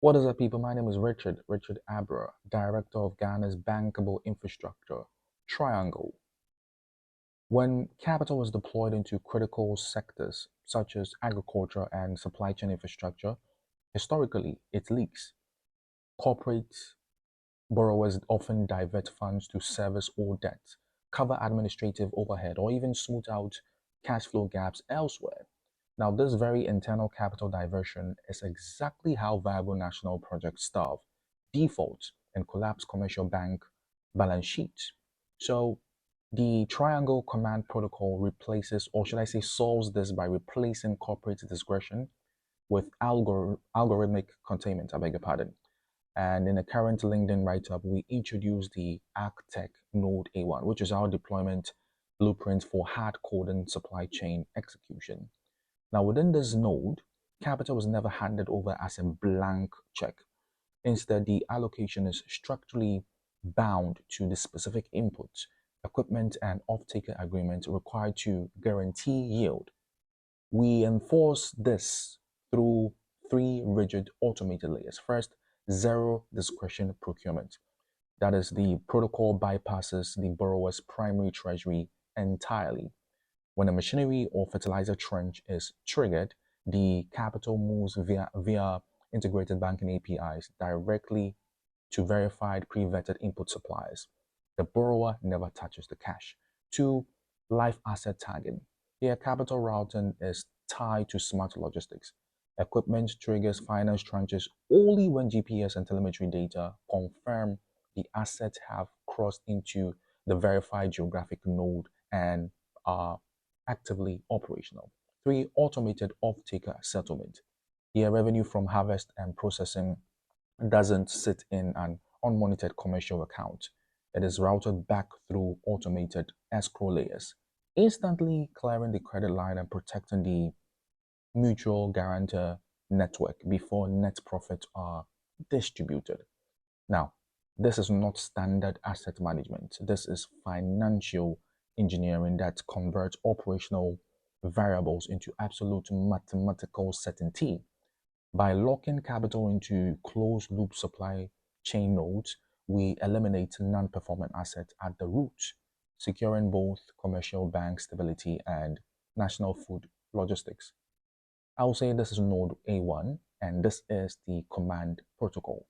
What is up, people? My name is Richard Abra, Director of Ghana's Bankable Infrastructure, Triangle. When capital is deployed into critical sectors such as agriculture and supply chain infrastructure, historically it leaks. Corporate borrowers often divert funds to service old debts, cover administrative overhead, or even smooth out cash flow gaps elsewhere. Now, this very internal capital diversion is exactly how viable national projects starve, default, and collapse commercial bank balance sheets. So, the Triangle Command Protocol replaces, or should I say, solves this by replacing corporate discretion with algorithmic containment. I beg your pardon. And in the current LinkedIn write-up, we introduced the Agtech Node A1, which is our deployment blueprint for hard-coding supply chain execution. Now, within this node, capital is never handed over as a blank check. Instead, the allocation is structurally bound to the specific inputs, equipment, and off-taker agreements required to guarantee yield. We enforce this through three rigid automated layers. First, zero discretion procurement. That is, the protocol bypasses the borrower's primary treasury entirely. When a machinery or fertilizer trench is triggered, the capital moves via integrated banking APIs directly to verified pre-vetted input suppliers. The borrower never touches the cash. Two, life asset tagging. Here, capital routing is tied to smart logistics. Equipment triggers finance tranches only when GPS and telemetry data confirm the assets have crossed into the verified geographic node and are actively operational. Three, automated off-taker settlement. Here, revenue from harvest and processing doesn't sit in an unmonitored commercial account. It is routed back through automated escrow layers, instantly clearing the credit line and protecting the mutual guarantor network before net profits are distributed. Now, this is not standard asset management. This is financial engineering that converts operational variables into absolute mathematical certainty. By locking capital into closed loop supply chain nodes, we eliminate non performing assets at the root, securing both commercial bank stability and national food logistics. I will say this is node A1 and this is the command protocol.